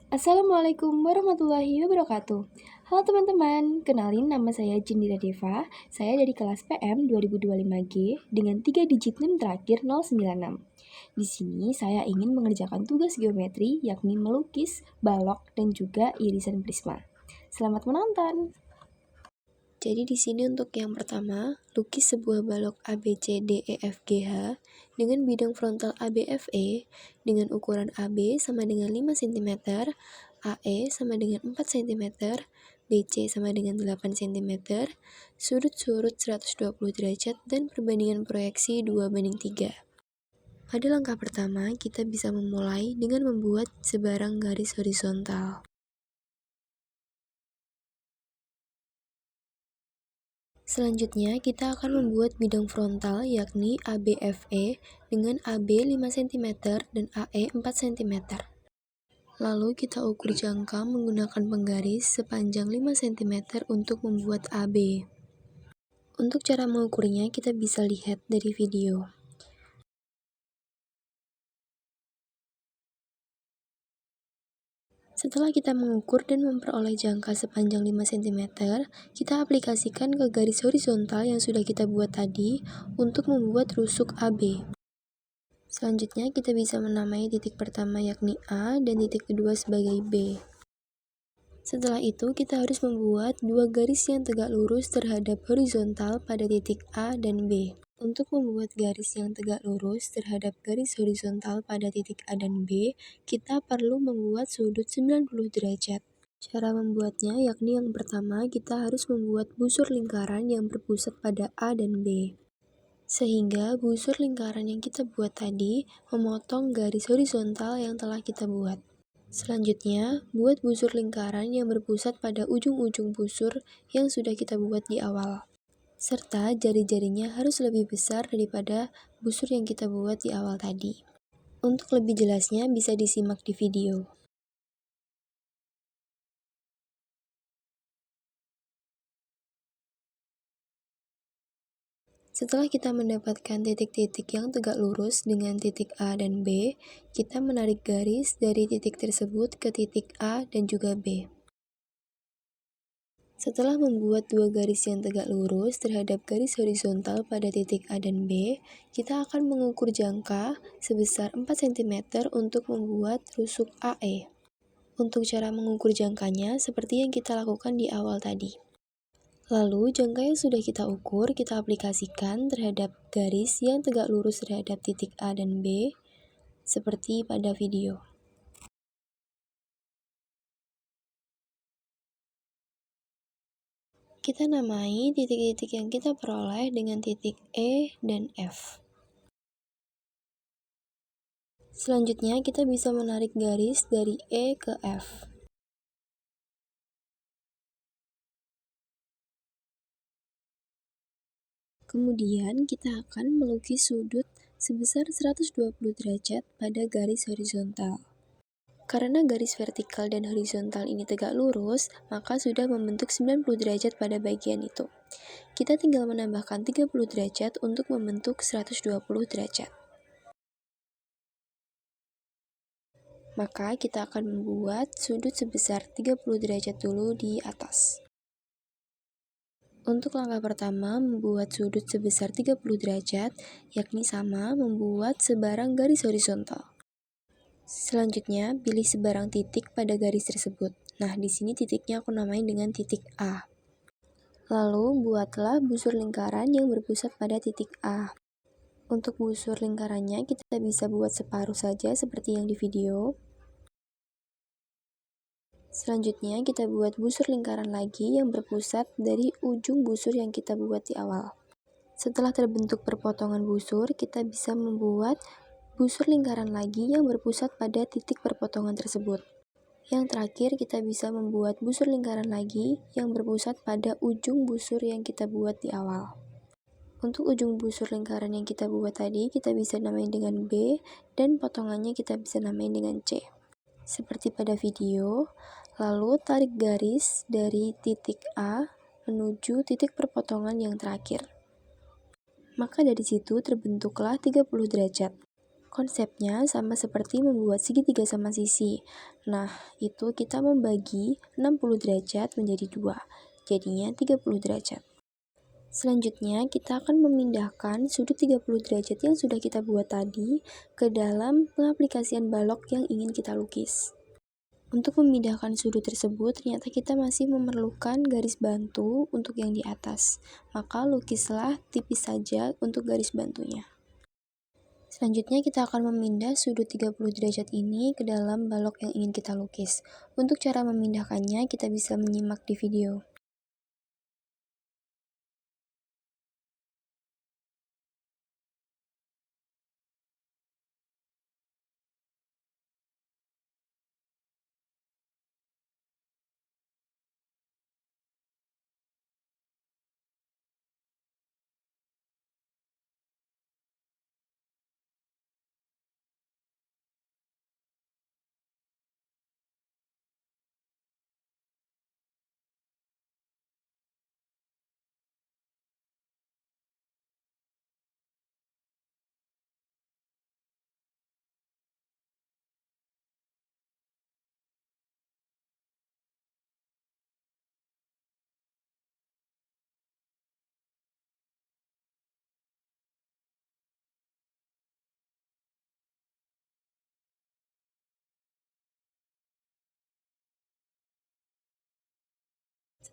Assalamualaikum warahmatullahi wabarakatuh. Halo teman-teman, kenalin nama saya Jindira Deva. Saya dari kelas PM 2025G dengan 3 digit NIM terakhir 096. Di sini saya ingin mengerjakan tugas geometri yakni melukis, balok, dan juga irisan prisma. Selamat menonton. Jadi di sini untuk yang pertama, lukis sebuah balok ABCDEFGH dengan bidang frontal ABFE dengan ukuran AB sama dengan 5 cm, AE sama dengan 4 cm, BC sama dengan 8 cm, sudut-sudut 120 derajat, dan perbandingan proyeksi 2:3. Pada langkah pertama, kita bisa memulai dengan membuat sebarang garis horizontal. Selanjutnya, kita akan membuat bidang frontal yakni ABFE dengan AB 5 cm dan AE 4 cm. Lalu kita ukur jangka menggunakan penggaris sepanjang 5 cm untuk membuat AB. Untuk cara mengukurnya kita bisa lihat dari video. Setelah kita mengukur dan memperoleh jangka sepanjang 5 cm, kita aplikasikan ke garis horizontal yang sudah kita buat tadi untuk membuat rusuk AB. Selanjutnya, kita bisa menamai titik pertama yakni A dan titik kedua sebagai B. Setelah itu, kita harus membuat dua garis yang tegak lurus terhadap horizontal pada titik A dan B. Untuk membuat garis yang tegak lurus terhadap garis horizontal pada titik A dan B, kita perlu membuat sudut 90 derajat. Cara membuatnya yakni yang pertama, kita harus membuat busur lingkaran yang berpusat pada A dan B. Sehingga busur lingkaran yang kita buat tadi memotong garis horizontal yang telah kita buat. Selanjutnya, buat busur lingkaran yang berpusat pada ujung-ujung busur yang sudah kita buat di awal. Serta jari-jarinya harus lebih besar daripada busur yang kita buat di awal tadi. Untuk lebih jelasnya bisa disimak di video. Setelah kita mendapatkan titik-titik yang tegak lurus dengan titik A dan B, kita menarik garis dari titik tersebut ke titik A dan juga B. Setelah membuat dua garis yang tegak lurus terhadap garis horizontal pada titik A dan B, kita akan mengukur jangka sebesar 4 cm untuk membuat rusuk AE. Untuk cara mengukur jangkanya seperti yang kita lakukan di awal tadi. Lalu, jangka yang sudah kita ukur, kita aplikasikan terhadap garis yang tegak lurus terhadap titik A dan B, seperti pada video. Kita namai titik-titik yang kita peroleh dengan titik E dan F. Selanjutnya, kita bisa menarik garis dari E ke F. Kemudian, kita akan melukis sudut sebesar 120 derajat pada garis horizontal. Karena garis vertikal dan horizontal ini tegak lurus, maka sudah membentuk 90 derajat pada bagian itu. Kita tinggal menambahkan 30 derajat untuk membentuk 120 derajat. Maka kita akan membuat sudut sebesar 30 derajat dulu di atas. Untuk langkah pertama, membuat sudut sebesar 30 derajat, yakni sama membuat sebarang garis horizontal. Selanjutnya, pilih sebarang titik pada garis tersebut. Nah, di sini titiknya aku namain dengan titik A. Lalu, buatlah busur lingkaran yang berpusat pada titik A. Untuk busur lingkarannya, kita bisa buat separuh saja seperti yang di video. Selanjutnya, kita buat busur lingkaran lagi yang berpusat dari ujung busur yang kita buat di awal. Setelah terbentuk perpotongan busur, kita bisa membuat busur lingkaran lagi yang berpusat pada titik perpotongan tersebut. Yang terakhir, kita bisa membuat busur lingkaran lagi yang berpusat pada ujung busur yang kita buat di awal. Untuk ujung busur lingkaran yang kita buat tadi, kita bisa namain dengan B, dan potongannya kita bisa namain dengan C. Seperti pada video, lalu tarik garis dari titik A menuju titik perpotongan yang terakhir. Maka dari situ terbentuklah 30 derajat. Konsepnya sama seperti membuat segitiga sama sisi. Nah, itu kita membagi 60 derajat menjadi 2, jadinya 30 derajat. Selanjutnya, kita akan memindahkan sudut 30 derajat yang sudah kita buat tadi ke dalam pengaplikasian balok yang ingin kita lukis. Untuk memindahkan sudut tersebut, ternyata kita masih memerlukan garis bantu untuk yang di atas. Maka lukislah tipis saja untuk garis bantunya. Selanjutnya kita akan memindah sudut 30 derajat ini ke dalam balok yang ingin kita lukis. Untuk cara memindahkannya, kita bisa menyimak di video.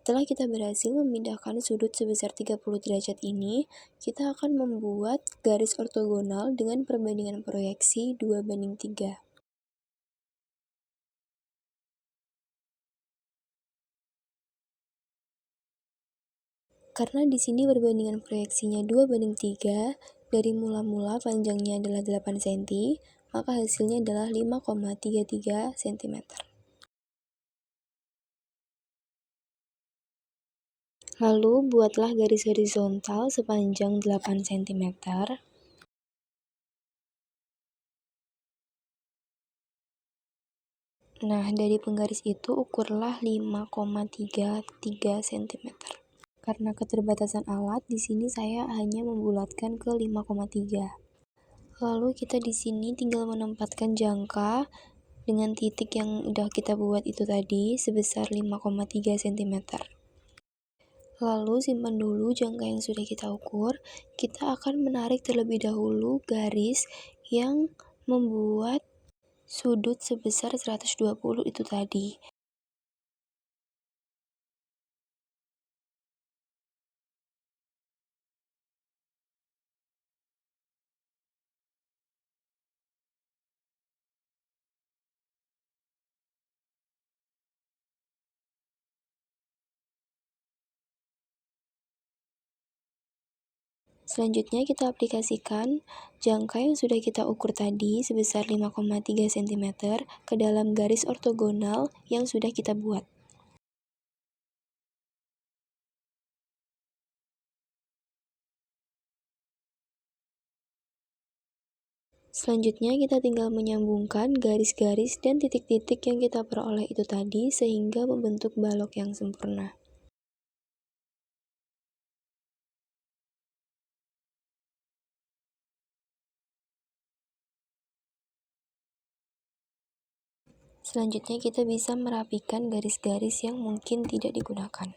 Setelah kita berhasil memindahkan sudut sebesar 30 derajat ini, kita akan membuat garis ortogonal dengan perbandingan proyeksi 2:3. Karena di sini perbandingan proyeksinya 2:3, dari mula-mula panjangnya adalah 8 cm, maka hasilnya adalah 5,33 cm. Lalu buatlah garis horizontal sepanjang 8 cm. Nah, dari penggaris itu ukurlah 5,33 cm. Karena keterbatasan alat, di sini saya hanya membulatkan ke 5,3. Lalu kita di sini tinggal menempatkan jangka dengan titik yang udah kita buat itu tadi sebesar 5,3 cm. Lalu simpan dulu jangka yang sudah kita ukur. Kita akan menarik terlebih dahulu garis yang membuat sudut sebesar 120 itu tadi. Selanjutnya kita aplikasikan jangka yang sudah kita ukur tadi sebesar 5,3 cm ke dalam garis ortogonal yang sudah kita buat. Selanjutnya kita tinggal menyambungkan garis-garis dan titik-titik yang kita peroleh itu tadi sehingga membentuk balok yang sempurna. Selanjutnya kita bisa merapikan garis-garis yang mungkin tidak digunakan.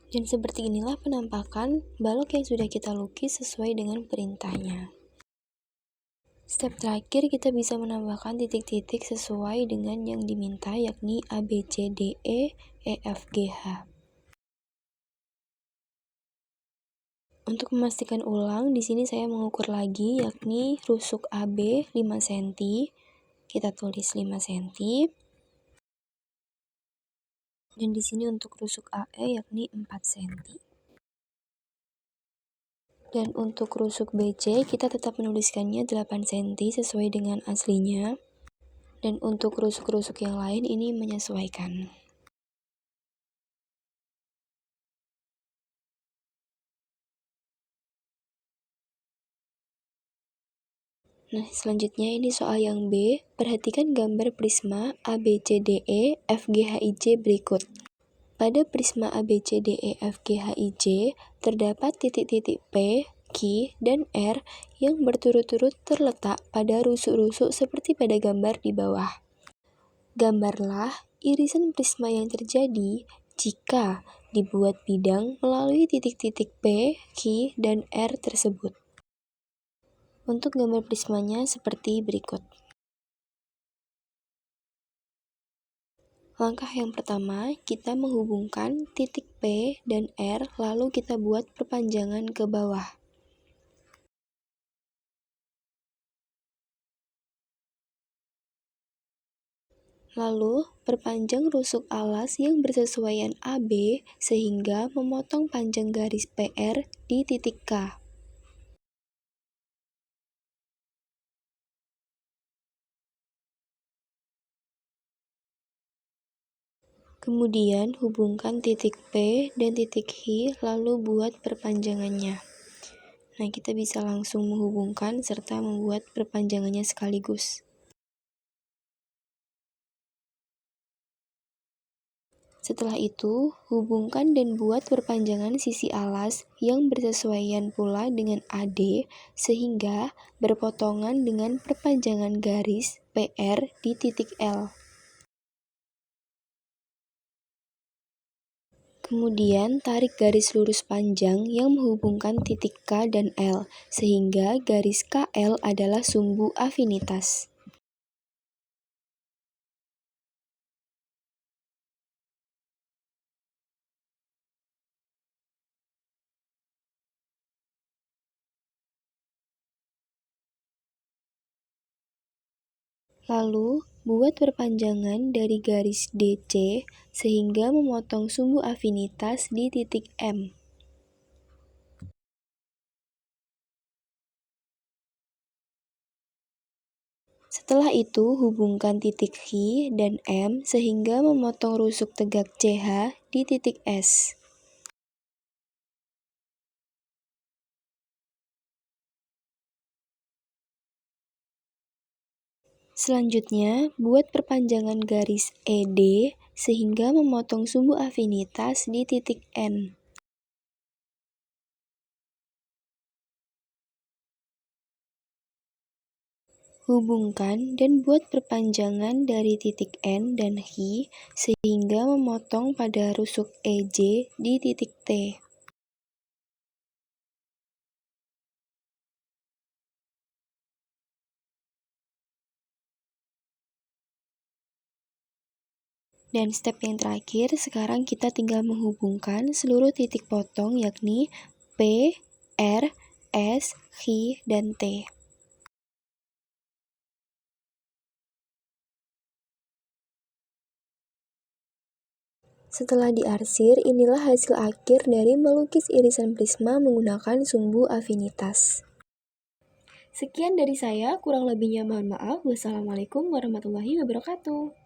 Dan seperti inilah penampakan balok yang sudah kita lukis sesuai dengan perintahnya. Step terakhir kita bisa menambahkan titik-titik sesuai dengan yang diminta yakni A, B, C, D, E, E, F, G, H. Untuk memastikan ulang, di sini saya mengukur lagi yakni rusuk AB 5 cm. Kita tulis 5 cm. Dan di sini untuk rusuk AE yakni 4 cm. Dan untuk rusuk BC kita tetap menuliskannya 8 cm sesuai dengan aslinya. Dan untuk rusuk-rusuk yang lain ini menyesuaikan. Nah, selanjutnya ini soal yang B. Perhatikan gambar prisma ABCDE FGHIJ berikut. Pada prisma ABCDE FGHIJ terdapat titik-titik P, Q, dan R yang berturut-turut terletak pada rusuk-rusuk seperti pada gambar di bawah. Gambarlah irisan prisma yang terjadi jika dibuat bidang melalui titik-titik P, Q, dan R tersebut. Untuk gambar prismanya seperti berikut. Langkah yang pertama, kita menghubungkan titik P dan R, lalu kita buat perpanjangan ke bawah. Lalu, perpanjang rusuk alas yang bersesuaian AB sehingga memotong panjang garis PR di titik K. Kemudian hubungkan titik P dan titik H lalu buat perpanjangannya. Nah, kita bisa langsung menghubungkan serta membuat perpanjangannya sekaligus. Setelah itu, hubungkan dan buat perpanjangan sisi alas yang bersesuaian pula dengan AD sehingga berpotongan dengan perpanjangan garis PR di titik L. Kemudian, tarik garis lurus panjang yang menghubungkan titik K dan L, sehingga garis KL adalah sumbu afinitas. Lalu, buat perpanjangan dari garis DC sehingga memotong sumbu afinitas di titik M. Setelah itu, hubungkan titik H dan M sehingga memotong rusuk tegak CH di titik S. Selanjutnya, buat perpanjangan garis ED sehingga memotong sumbu afinitas di titik N. Hubungkan dan buat perpanjangan dari titik N dan H sehingga memotong pada rusuk EJ di titik T. Dan step yang terakhir, sekarang kita tinggal menghubungkan seluruh titik potong yakni P, R, S, H, dan T. Setelah diarsir, inilah hasil akhir dari melukis irisan prisma menggunakan sumbu afinitas. Sekian dari saya, kurang lebihnya mohon maaf. Wassalamualaikum warahmatullahi wabarakatuh.